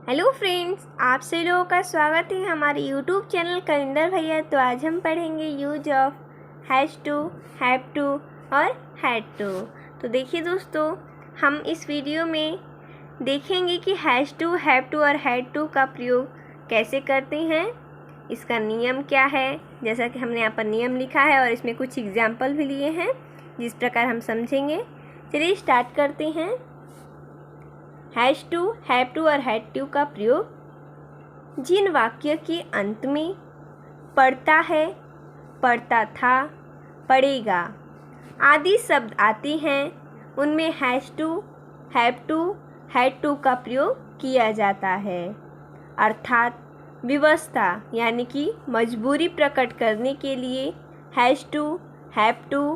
Hello friends, आप सभी लोगों का स्वागत है हमारे यूट्यूब चैनल कविंदर भैया। तो आज हम पढ़ेंगे use of has to, have to और हैड टू। तो देखिए दोस्तों, हम इस वीडियो में देखेंगे कि हैज़ टू, हैव टू और हैड टू का प्रयोग कैसे करते हैं, इसका नियम क्या है। जैसा कि हमने यहाँ पर नियम लिखा है और इसमें कुछ एग्जाम्पल भी लिए हैं जिस प्रकार हम समझेंगे। चलिए स्टार्ट करते हैं। हैज़ टू, हैव टू और हैड टू का प्रयोग जिन वाक्य के अंत में पढ़ता है, पढ़ता था, पढ़ेगा आदि शब्द आते हैं उनमें has to, have to, had to का प्रयोग किया जाता है। अर्थात व्यवस्था यानी कि मजबूरी प्रकट करने के लिए हैज़ टू, हैव टू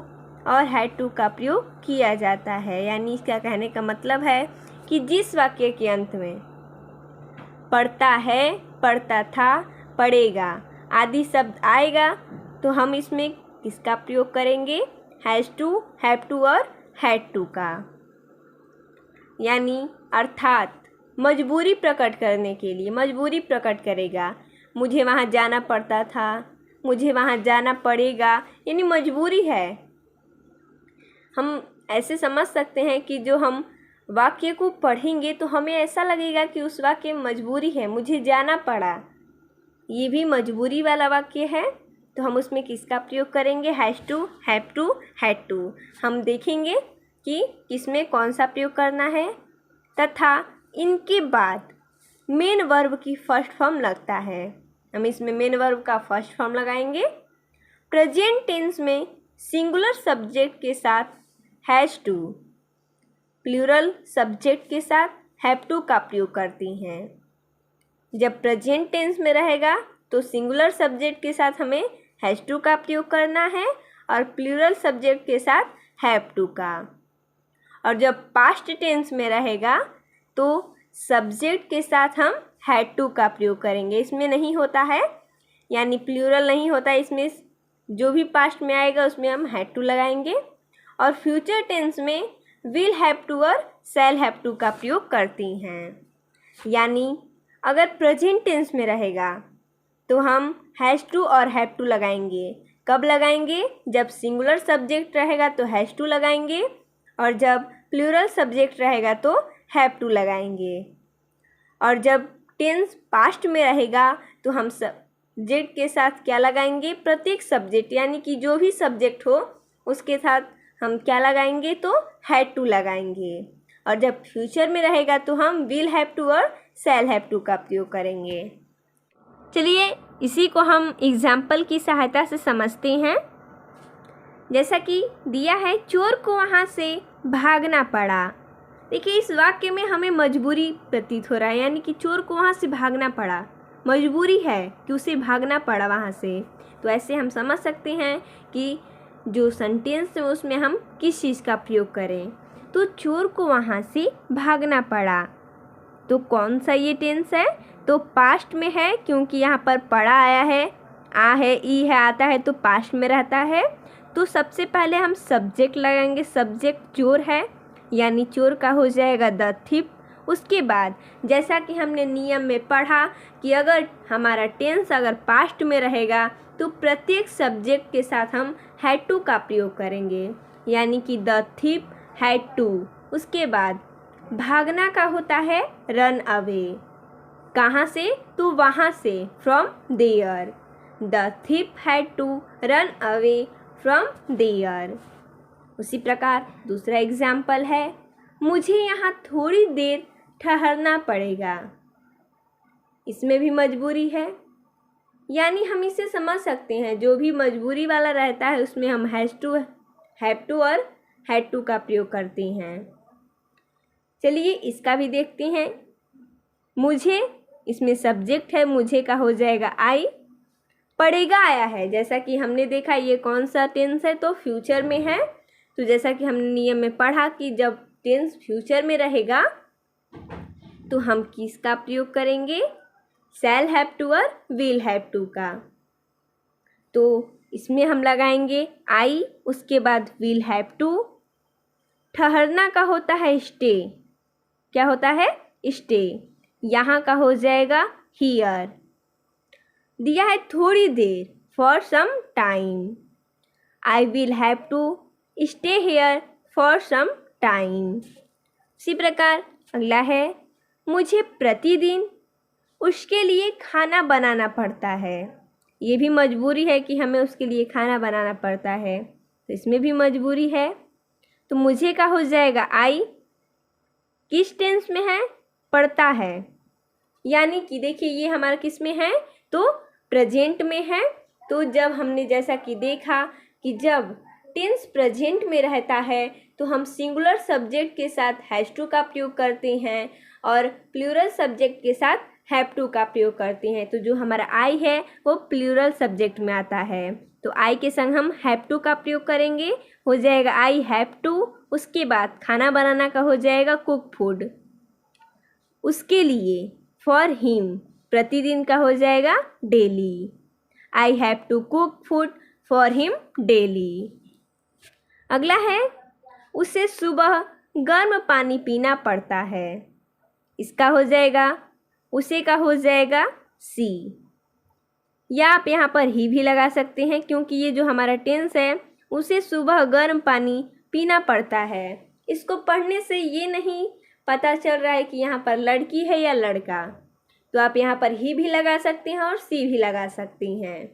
और हैड टू का प्रयोग किया जाता है। यानी इसका कहने का मतलब है कि जिस वाक्य के अंत में पढ़ता है, पढ़ता था, पढ़ेगा आदि शब्द आएगा तो हम इसमें किसका प्रयोग करेंगे? हैज़ टू, हैव टू और हैड टू का। यानी अर्थात मजबूरी प्रकट करने के लिए, मजबूरी प्रकट करेगा। मुझे वहाँ जाना पड़ता था, मुझे वहाँ जाना पड़ेगा, यानी मजबूरी है। हम ऐसे समझ सकते हैं कि जो हम वाक्य को पढ़ेंगे तो हमें ऐसा लगेगा कि उस वाक्य में मजबूरी है, मुझे जाना पड़ा, ये भी मजबूरी वाला वाक्य है। तो हम उसमें किसका प्रयोग करेंगे? Has to, have to, had to. हम देखेंगे कि किसमें कौन सा प्रयोग करना है। तथा इनके बाद मेन वर्ब की फर्स्ट फॉर्म लगता है। हम इसमें मेन वर्ब का फर्स्ट फॉर्म लगाएंगे। प्रेजेंट टेंस में सिंगुलर सब्जेक्ट के साथ हैज़ टू, प्लूरल सब्जेक्ट के साथ हैव टू का प्रयोग करती हैं। जब प्रेजेंट टेंस में रहेगा तो सिंगुलर सब्जेक्ट के साथ हमें हैज़ टू का प्रयोग करना है और प्लूरल सब्जेक्ट के साथ हैव टू का। और जब पास्ट टेंस में रहेगा तो सब्जेक्ट के साथ हम हैड टू का प्रयोग करेंगे। इसमें नहीं होता है, यानी प्लूरल नहीं होता, इसमें जो भी पास्ट में आएगा उसमें हम हैड टू लगाएंगे। और फ्यूचर टेंस में विल हैव टू और शैल हैव टू का प्रयोग करती हैं। यानी अगर प्रेजेंट टेंस में रहेगा तो हम हैज़ टू और हैव टू लगाएंगे। कब लगाएंगे? जब सिंगुलर सब्जेक्ट रहेगा तो हैज़ टू लगाएंगे और जब प्लूरल सब्जेक्ट रहेगा तो हैव टू लगाएंगे। और जब टेंस पास्ट में रहेगा तो हम सब्जेक्ट के साथ क्या लगाएंगे? प्रत्येक सब्जेक्ट यानी कि जो भी सब्जेक्ट हो उसके साथ हम क्या लगाएंगे? तो हैड टू लगाएंगे। और जब फ्यूचर में रहेगा तो हम विल हैव टू और शैल हैव टू का प्रयोग करेंगे। चलिए इसी को हम एग्जाम्पल की सहायता से समझते हैं। जैसा कि दिया है, चोर को वहाँ से भागना पड़ा। देखिए इस वाक्य में हमें मजबूरी प्रतीत हो रहा है, यानी कि चोर को वहाँ से भागना पड़ा, मजबूरी है कि उसे भागना पड़ा वहाँ से। तो ऐसे हम समझ सकते हैं कि जो सेंटेंस है उसमें हम किस चीज़ का प्रयोग करें। तो चोर को वहाँ से भागना पड़ा, तो कौन सा ये टेंस है? तो पास्ट में है, क्योंकि यहाँ पर पड़ा आया है, आ है, ई है, आता है तो पास्ट में रहता है। तो सबसे पहले हम सब्जेक्ट लगाएंगे। सब्जेक्ट चोर है, यानी चोर का हो जाएगा द थीफ। उसके बाद जैसा कि हमने नियम में पढ़ा कि अगर हमारा टेंस अगर पास्ट में रहेगा तो प्रत्येक सब्जेक्ट के साथ हम हैड टू का प्रयोग करेंगे, यानी कि द थीफ हैड टू। उसके बाद भागना का होता है रन अवे। कहाँ से? तो वहाँ से, from there. The thief had to run away from there. उसी प्रकार दूसरा एग्जाम्पल है, मुझे यहाँ थोड़ी देर ठहरना पड़ेगा। इसमें भी मजबूरी है, यानी हम इसे समझ सकते हैं जो भी मजबूरी वाला रहता है उसमें हम हैज़ टू, हैव टू और हैड टू का प्रयोग करते हैं। चलिए इसका भी देखते हैं। मुझे, इसमें सब्जेक्ट है, मुझे का हो जाएगा आई। पढ़ेगा आया है, जैसा कि हमने देखा ये कौन सा टेंस है? तो फ्यूचर में है। तो जैसा कि हमने नियम में पढ़ा कि जब टेंस फ्यूचर में रहेगा तो हम किसका प्रयोग करेंगे? शैल हैव टू और विल हैव टू का। तो इसमें हम लगाएंगे आई, उसके बाद विल हैव टू। ठहरना का होता है स्टे। क्या होता है? स्टे। यहाँ का हो जाएगा हियर। दिया है थोड़ी देर, for some time. I will have to stay here for some time. इसी प्रकार अगला है मुझे प्रतिदिन उसके लिए खाना बनाना पड़ता है। ये भी मजबूरी है कि हमें उसके लिए खाना बनाना पड़ता है, तो इसमें भी मजबूरी है। तो मुझे का हो जाएगा आई, किस टेंस में है, पढ़ता है। यानी कि देखिए ये हमारा किस में है, तो प्रेजेंट में है। तो जब हमने जैसा कि देखा कि जब टेंस प्रेजेंट में रहता है तो हम सिंगुलर सब्जेक्ट के साथ हैज टू का प्रयोग करते हैं और प्लूरल सब्जेक्ट के साथ हैव टू का प्रयोग करते हैं। तो जो हमारा आई है वो प्लूरल सब्जेक्ट में आता है, तो आई के संग हम हैव टू का प्रयोग करेंगे, हो जाएगा आई हैव टू। उसके बाद खाना बनाना का हो जाएगा कुक फूड, उसके लिए फॉर हिम, प्रतिदिन का हो जाएगा daily. I have to cook food for him daily. अगला है उसे सुबह गर्म पानी पीना पड़ता है। इसका हो जाएगा, उसे का हो जाएगा सी, या आप यहाँ पर ही भी लगा सकते हैं क्योंकि ये जो हमारा टेंस है उसे सुबह गर्म पानी पीना पड़ता है। इसको पढ़ने से ये नहीं पता चल रहा है कि यहाँ पर लड़की है या लड़का, तो आप यहाँ पर ही भी लगा सकते हैं और सी भी लगा सकती हैं।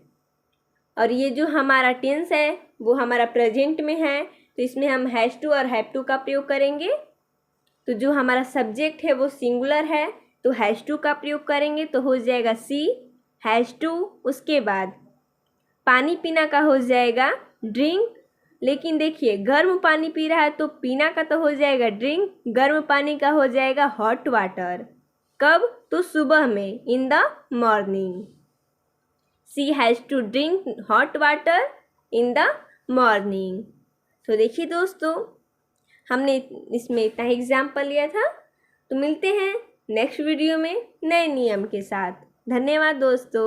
और ये जो हमारा टेंस है वो हमारा प्रेजेंट में है, तो इसमें हम हैज टू और हैव टू का प्रयोग करेंगे। तो जो हमारा सब्जेक्ट है वो सिंगुलर है, तो हैज टू का प्रयोग करेंगे, तो हो जाएगा सी हैज टू। उसके बाद पानी पीना का हो जाएगा ड्रिंक। लेकिन देखिए गर्म पानी पी रहा है तो पीना का तो हो जाएगा ड्रिंक, गर्म पानी का हो जाएगा हॉट वाटर। कब, तो सुबह में, in the morning. She has to drink hot water in the morning. तो देखिए दोस्तों, हमने इसमें इतना एग्जाम्पल लिया था। तो मिलते हैं नेक्स्ट वीडियो में नए नियम के साथ। धन्यवाद दोस्तों।